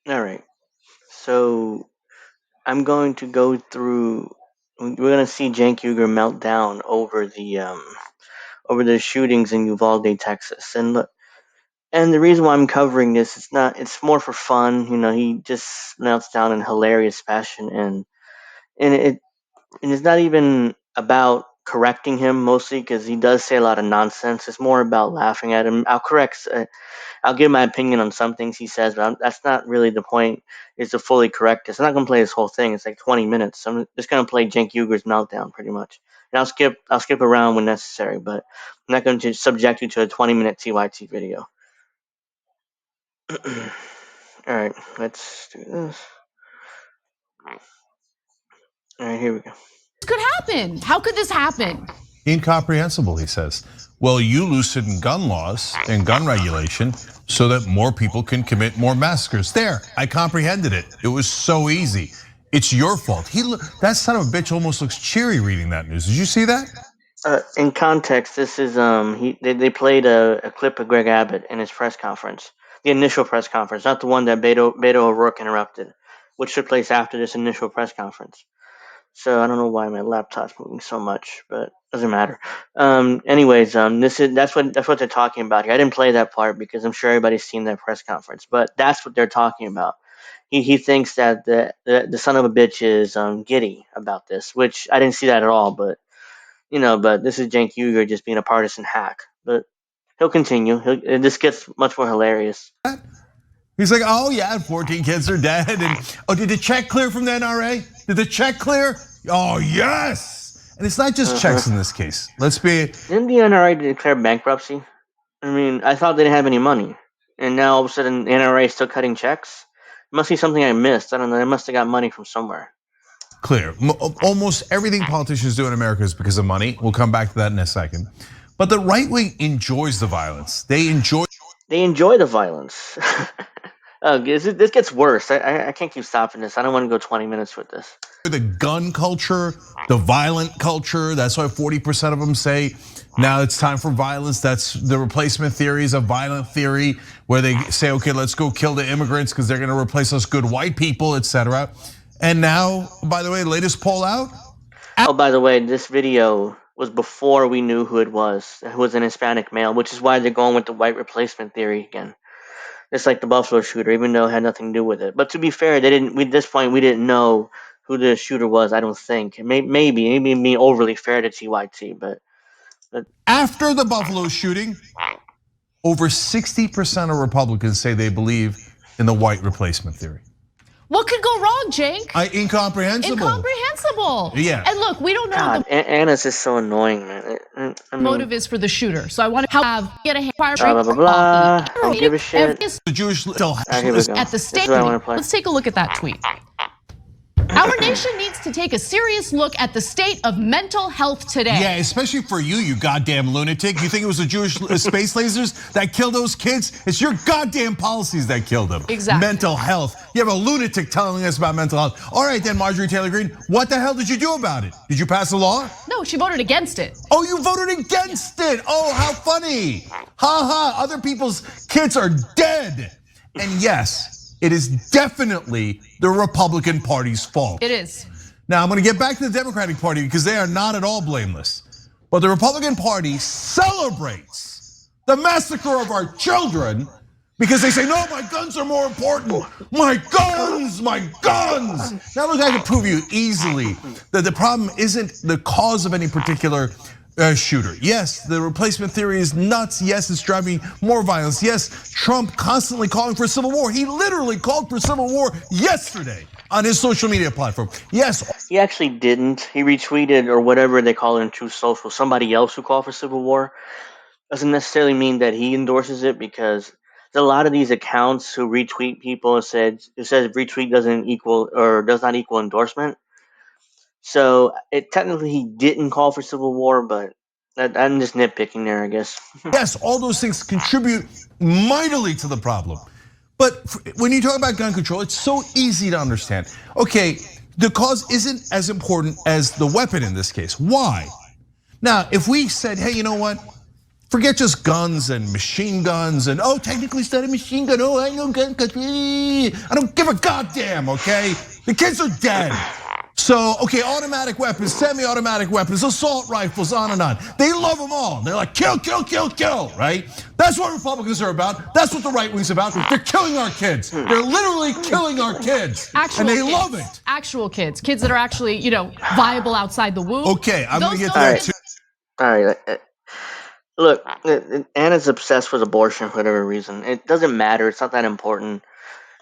All right. So I'm going to go through. We're going to see Cenk Uygur melt down over the shootings in Uvalde, Texas, and look. And the reason why I'm covering this, it's more for fun. He just melts down in hilarious fashion, and it's not even about correcting him mostly because he does say a lot of nonsense. It's more about laughing at him. I'll give my opinion on some things he says, but that's not really the point. Is to fully correct this. I'm not gonna play this whole thing. It's like 20 minutes. So I'm just gonna play Cenk Uyghur's meltdown pretty much, and I'll skip around when necessary, but I'm not going to subject you to a 20-minute TYT video. All right, let's do this. All right, here we go. This could happen. How could this happen? Incomprehensible, he says. Well, you loosen gun laws and gun regulation so that more people can commit more massacres. There, I comprehended it. It was so easy. It's your fault. That son of a bitch almost looks cheery reading that news. Did you see that? In context, this is they played a clip of Greg Abbott in his press conference, the initial press conference, not the one that Beto O'Rourke interrupted, which took place after this initial press conference. So I don't know why my laptop's moving so much, but doesn't matter. Anyways, that's what they're talking about here. I didn't play that part because I'm sure everybody's seen that press conference, but that's what they're talking about. He thinks that the son of a bitch is giddy about this, which I didn't see that at all. But this is Cenk Uygur just being a partisan hack. But he'll continue. This gets much more hilarious. He's like, oh yeah, 14 kids are dead. And oh, did the check clear from the NRA? Did the check clear? Oh yes. And it's not just checks in this case. Didn't the NRA declare bankruptcy? I mean, I thought they didn't have any money, and now all of a sudden the NRA is still cutting checks. It must be something I missed. I don't know. They must have got money from somewhere. Clear. Almost everything politicians do in America is because of money. We'll come back to that in a second. But the right wing enjoys the violence. They enjoy the violence. This gets worse. I can't keep stopping this. I don't want to go 20 minutes with this. The gun culture, the violent culture. That's why 40% of them say now it's time for violence. That's the replacement theory is a violent theory where they say, okay, let's go kill the immigrants because they're going to replace us good white people, etc. And now, by the way, latest poll out. Oh, by the way, this video was before we knew who it was. It was an Hispanic male, which is why they're going with the white replacement theory again. It's like the Buffalo shooter, even though it had nothing to do with it. But to be fair, they didn't. At this point, we didn't know who the shooter was. I don't think. Maybe being overly fair to TYT, but after the Buffalo shooting, over 60% of Republicans say they believe in the white replacement theory. What could go wrong, Cenk? Incomprehensible. Incomprehensible. Yeah. And look, we don't know God, what Anna's is so annoying, man. the motive is for the shooter. So I want to get a blah blah blah blah. I don't give a shit. The Jewish still Here we go. at the state. Let's Let's take a look at that tweet. Our nation needs to take a serious look at the state of mental health today. Yeah, especially for you goddamn lunatic. You think it was the Jewish space lasers that killed those kids? It's your goddamn policies that killed them. Exactly. Mental health. You have a lunatic telling us about mental health. All right then, Marjorie Taylor Greene, what the hell did you do about it? Did you pass a law? No, she voted against it. Oh, you voted against it. Oh, how funny. Ha ha, other people's kids are dead. And yes, it is definitely the Republican Party's fault. It is. Now, I'm gonna get back to the Democratic Party because they are not at all blameless. But the Republican Party celebrates the massacre of our children because they say, no, my guns are more important. My guns, my guns. Now look, I can prove you easily that the problem isn't the cause of any particular shooter. Yes, the replacement theory is nuts. Yes, it's driving more violence. Yes, Trump constantly calling for civil war. He literally called for civil war yesterday on his social media platform. Yes. He actually didn't. He retweeted or whatever they call it in Truth Social. Somebody else who called for civil war doesn't necessarily mean that he endorses it because there's a lot of these accounts who retweet people and says retweet doesn't equal or does not equal endorsement. So it technically he didn't call for civil war, but I'm just nitpicking there, I guess. Yes, all those things contribute mightily to the problem. But when you talk about gun control, it's so easy to understand. Okay, the cause isn't as important as the weapon in this case. Why? Now, if we said, hey, you know what? Forget just guns and machine guns and, oh, technically it's not a machine gun. Oh, I know gun control. I don't give a goddamn, okay? The kids are dead. So, okay, automatic weapons, semi-automatic weapons, assault rifles, on and on. They love them all. They're like, kill, kill, kill, kill, right? That's what Republicans are about. That's what the right wing's about. They're killing our kids. They're literally killing our kids. And they love it. Actual kids that are actually, viable outside the womb. Okay, I'm gonna get to that too. All right. Look, Anna's obsessed with abortion for whatever reason. It doesn't matter. It's not that important.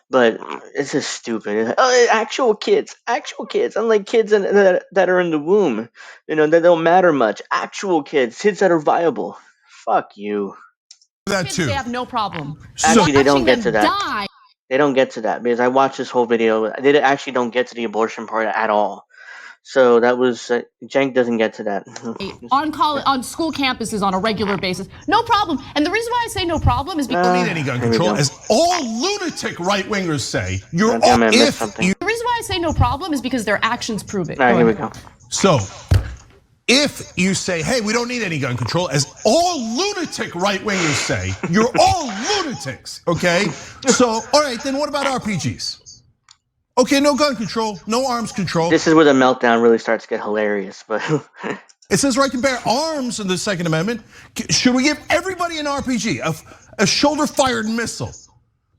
But it's just stupid. Actual kids, unlike kids that are in the womb, that don't matter much. Actual kids that are viable. Fuck you. That too. They have no problem. Actually, they don't get to that. Die. They don't get to that because I watched this whole video. They actually don't get to the abortion part at all. So that was Cenk doesn't get to that. on school campuses on a regular basis, no problem. And the reason why I say no problem is because don't need any gun control, as all lunatic right wingers say. The reason why I say no problem is because their actions prove it. All right, here we go. So, if you say, hey, we don't need any gun control, as all lunatic right wingers say, you're all lunatics, okay? So, all right, then what about RPGs? Okay, no gun control, no arms control. This is where the meltdown really starts to get hilarious, but it says right to bear arms in the Second Amendment. Should we give everybody an RPG, a shoulder-fired missile,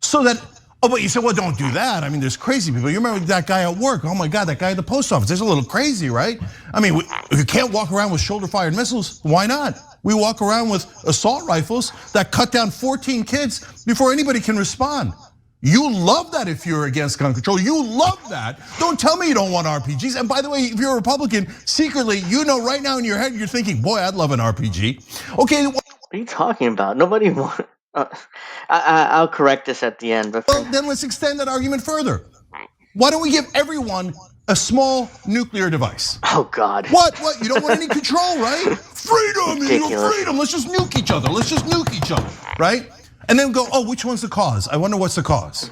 so that? Oh, but you said, well, don't do that. I mean, there's crazy people. You remember that guy at work? Oh my God, that guy at the post office. That's a little crazy, right? I mean, if you can't walk around with shoulder-fired missiles, why not? We walk around with assault rifles that cut down 14 kids before anybody can respond. You love that if you're against gun control. You love that. Don't tell me you don't want RPGs. And by the way, if you're a Republican, secretly, right now in your head, you're thinking, boy, I'd love an RPG. Okay. What are you talking about? Nobody wants. I'll correct this at the end. But well, then let's extend that argument further. Why don't we give everyone a small nuclear device? Oh God. What? You don't want any control, right? Freedom, Ridiculous. Freedom. Let's just nuke each other. Right? And then go, oh, which one's the cause? I wonder what's the cause.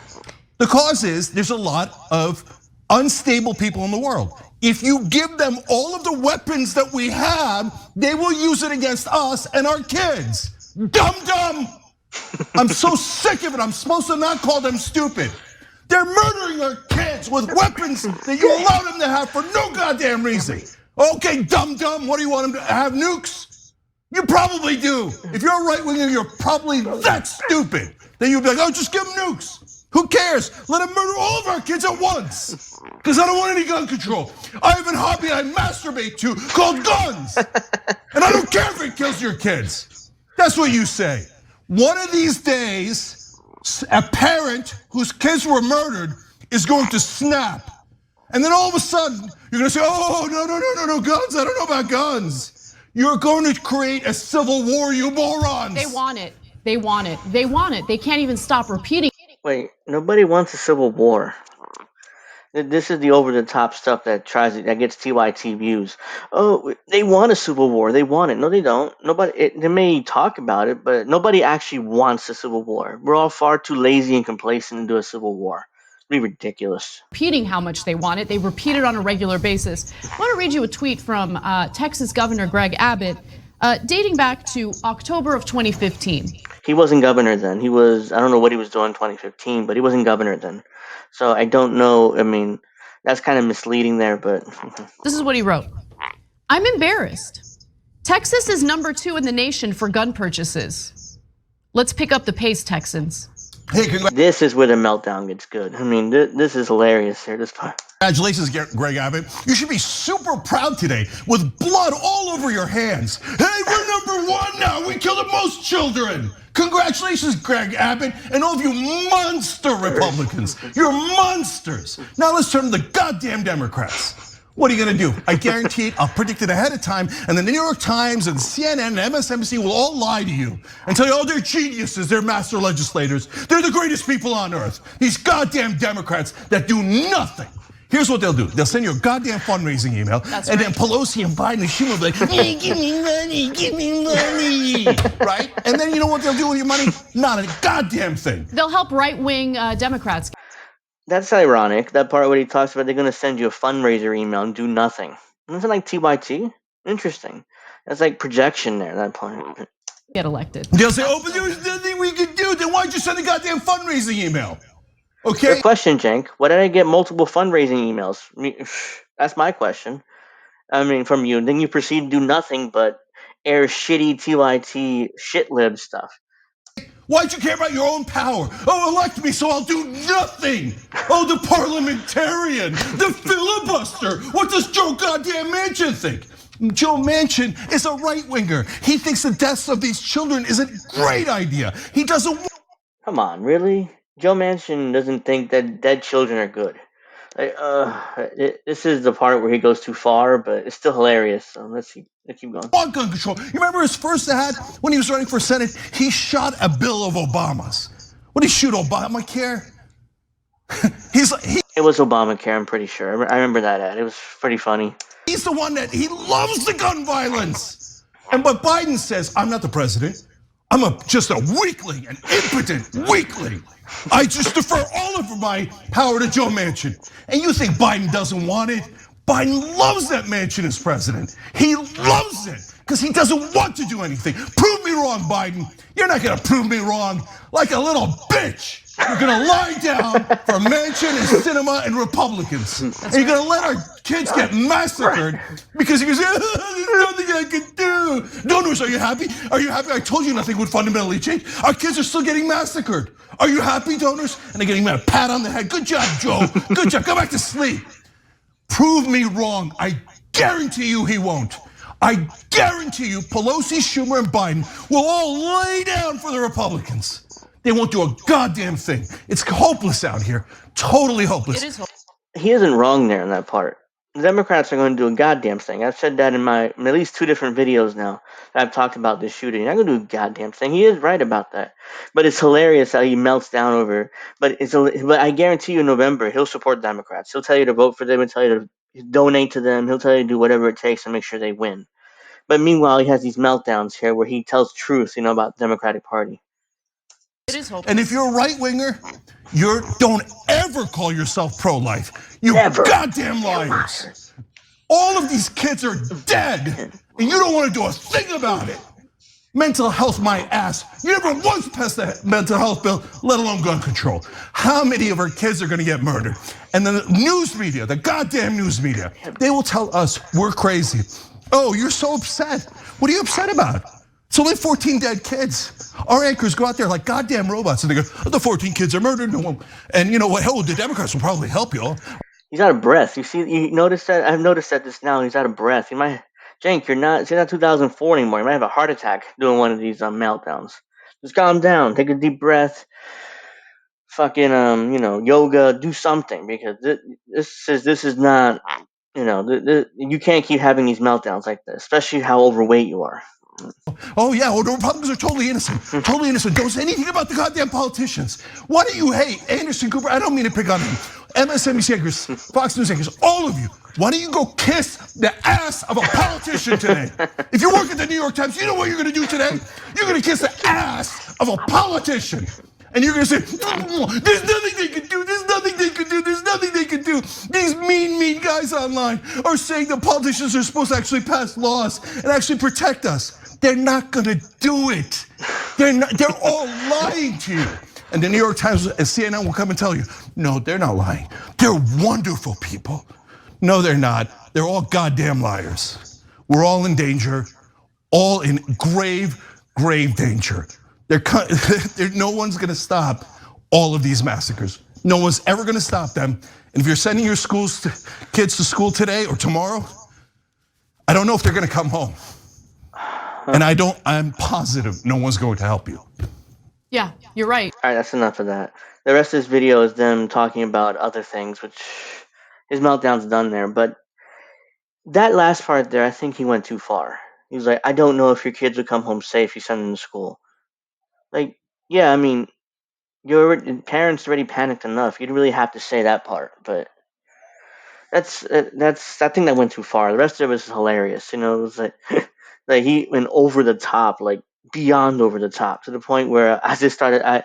The cause is there's a lot of unstable people in the world. If you give them all of the weapons that we have, they will use it against us and our kids. Dumb. I'm so sick of it. I'm supposed to not call them stupid. They're murdering our kids with weapons that you allow them to have for no goddamn reason. Okay, dumb, what do you want them to have, nukes? You probably do. If you're a right winger, you're probably that stupid. Then you'd be like, oh, just give them nukes. Who cares? Let them murder all of our kids at once. Because I don't want any gun control. I have a hobby I masturbate to called guns. And I don't care if it kills your kids. That's what you say. One of these days, a parent whose kids were murdered is going to snap. And then all of a sudden, you're gonna say, oh, no, guns, I don't know about guns. You're going to create a civil war, you morons. They want it. They can't even stop repeating. Wait, nobody wants a civil war. This is the over-the-top stuff that gets TYT views. Oh, they want a civil war. They want it. No, they don't. They may talk about it, but nobody actually wants a civil war. We're all far too lazy and complacent to do a civil war. It'd be ridiculous. Repeating how much they want it. They repeat it on a regular basis. I want to read you a tweet from Texas Governor Greg Abbott, dating back to October of 2015. He wasn't governor then. I don't know what he was doing in 2015, but he wasn't governor then. So I don't know. I mean, that's kind of misleading there, but. This is what he wrote. I'm embarrassed. Texas is number 2 in the nation for gun purchases. Let's pick up the pace, Texans. Hey, this is where the meltdown gets good. I mean, this is hilarious here, this part. Congratulations, Greg Abbott. You should be super proud today with blood all over your hands. Hey, we're number 1 now. We kill the most children. Congratulations, Greg Abbott, and all of you monster Republicans. You're monsters. Now let's turn to the goddamn Democrats. What are you gonna do? I guarantee it, I'll predict it ahead of time, and the New York Times and CNN and MSNBC will all lie to you and tell you, oh, they're geniuses, they're master legislators, they're the greatest people on earth. These goddamn Democrats that do nothing. Here's what they'll do. They'll send you a goddamn fundraising email, and then Pelosi and Biden and Schumer will be like, hey, give me money, right? And then you know what they'll do with your money? Not a goddamn thing. They'll help right-wing Democrats. That's ironic. That part where he talks about they're gonna send you a fundraiser email and do nothing. Isn't like TYT? Interesting. That's like projection there, that point. get elected. They'll say, oh, but there was nothing we could do. Then why'd you send a goddamn fundraising email? Okay? Good question, Cenk. Why did I get multiple fundraising emails? That's my question. I mean, from you. And then you proceed to do nothing but air shitty TYT shitlib stuff. Why'd you care about your own power? Oh, elect me so I'll do nothing. Oh, the parliamentarian, the filibuster. What does Joe goddamn Manchin think? Joe Manchin is a right winger. He thinks the deaths of these children is a great idea. He doesn't. Come on, really? Joe Manchin doesn't think that dead children are good. This is the part where he goes too far, but it's still hilarious. So let's keep going. Want gun control. You remember his first ad when he was running for Senate? He shot a bill of Obama's. What did he shoot, Obamacare? It was Obamacare, I'm pretty sure. I remember that ad. It was pretty funny. He's the one that he loves the gun violence. And but Biden says, I'm not the president. I'm just a weakling, an impotent weakling. I just defer all of my power to Joe Manchin. And you think Biden doesn't want it? Biden loves that Manchin as president. He loves it because he doesn't want to do anything. Prove me wrong, Biden. You're not gonna prove me wrong like a little bitch. You're gonna lie down for Manchin and Sinema and Republicans. And you're gonna let our kids get massacred because he goes, there's nothing I can do. Donors, are you happy? Are you happy? I told you nothing would fundamentally change. Our kids are still getting massacred. Are you happy, donors? And they're getting a pat on the head. Good job, Joe. Good job. Go back to sleep. Prove me wrong. I guarantee you he won't. I guarantee you Pelosi, Schumer, and Biden will all lay down for the Republicans. They won't do a goddamn thing. It's hopeless out here. Totally hopeless. It is hopeless. He isn't wrong there in that part. The Democrats are going to do a goddamn thing. I've said that in my at least 2 different videos now that I've talked about this shooting. They're going to do a goddamn thing. He is right about that. But it's hilarious how he melts down over. But I guarantee you in November he'll support Democrats. He'll tell you to vote for them and tell you to donate to them. He'll tell you to do whatever it takes to make sure they win. But meanwhile, he has these meltdowns here where he tells truth, about the Democratic Party. It is hopeless. And if you're a right winger, don't ever call yourself pro-life. You Never. goddamn liars. All of these kids are dead, and you don't want to do a thing about it. Mental health, my ass. You never once passed the mental health bill, let alone gun control. How many of our kids are gonna get murdered? And then the news media, the goddamn news media, they will tell us we're crazy. Oh, you're so upset. What are you upset about? It's only 14 dead kids. Our anchors go out there like goddamn robots and they go, oh, the 14 kids are murdered. And you know what? Hell, the Democrats will probably help you all. He's out of breath. You notice that? I've noticed that this now. He's out of breath. Cenk, you're not 2004 anymore. You might have a heart attack doing one of these meltdowns. Just calm down. Take a deep breath. Fucking yoga. Do something because this is not. You can't keep having these meltdowns like this, especially how overweight you are. Oh yeah, well the Republicans are totally innocent. Totally innocent. Don't say anything about the goddamn politicians. Why do you hate Anderson Cooper? I don't mean to pick on him. MSNBC anchors, Fox News anchors, all of you. Why don't you go kiss the ass of a politician today? If you work at the New York Times, you know what you're gonna do today? You're gonna kiss the ass of a politician. And you're gonna say, there's nothing they can do, there's nothing they can do, there's nothing they can do. These mean guys online are saying that politicians are supposed to actually pass laws and actually protect us. They're not gonna do it. They're all lying to you. And the New York Times and CNN will come and tell you, no, they're not lying. They're wonderful people. No, they're not. They're all goddamn liars. We're all in danger, all in grave danger. No one's gonna stop all of these massacres. No one's ever gonna stop them. And if you're sending your kids to school today or tomorrow, I don't know if they're gonna come home. And I'm positive no one's going to help you. Yeah, you're right. All right, that's enough of that. The rest of this video is them talking about other things, which his meltdown's done there. But that last part there, I think he went too far. He was like, I don't know if your kids will come home safe. You send them to school. Like, yeah, I mean, your parents already panicked enough. You didn't really have to say that part, but I think that went too far. The rest of it was hilarious. It was like, like he went over the top, like beyond over the top, to the point where I just started.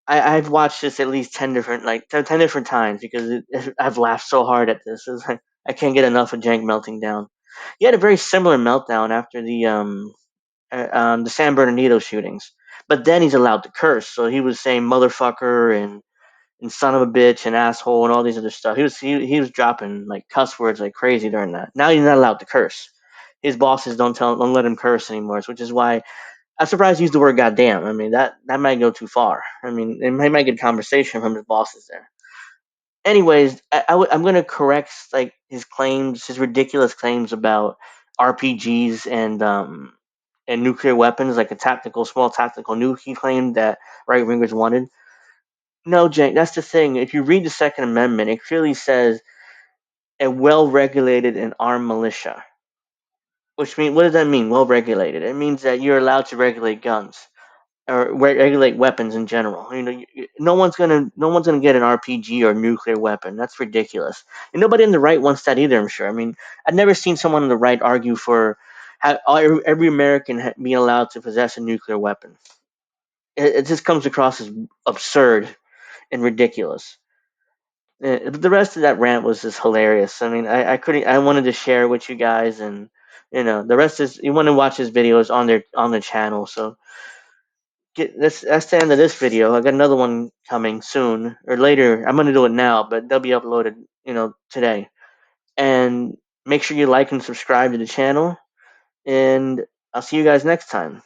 I've watched this at least 10 different times because I've laughed so hard at this. It's like, I can't get enough of Cenk melting down. He had a very similar meltdown after the the San Bernardino shootings. But then he's allowed to curse, so he was saying motherfucker and son of a bitch and asshole and all these other stuff. He was dropping like cuss words like crazy during that. Now he's not allowed to curse. His bosses don't let him curse anymore, which is why I'm surprised he used the word goddamn. I mean that might go too far. I mean he might get conversation from his bosses there. Anyways, I'm gonna correct like his claims, his ridiculous claims about RPGs and nuclear weapons, like a small tactical nuke. He claimed that right wingers wanted. No, Jake, that's the thing. If you read the Second Amendment, it clearly says a well-regulated and armed militia. Which mean, what does that mean? Well-regulated. It means that you're allowed to regulate guns or regulate weapons in general. No one's gonna get an RPG or nuclear weapon. That's ridiculous. And nobody on the right wants that either. I'm sure. I mean, I've never seen someone on the right argue for every American being allowed to possess a nuclear weapon. It just comes across as absurd and ridiculous. The rest of that rant was just hilarious. I mean, I couldn't. I wanted to share it with you guys, and the rest is you want to watch his videos on the channel. So that's the end of this video. I got another one coming soon or later. I'm gonna do it now, but they'll be uploaded, today. And make sure you like and subscribe to the channel. And I'll see you guys next time.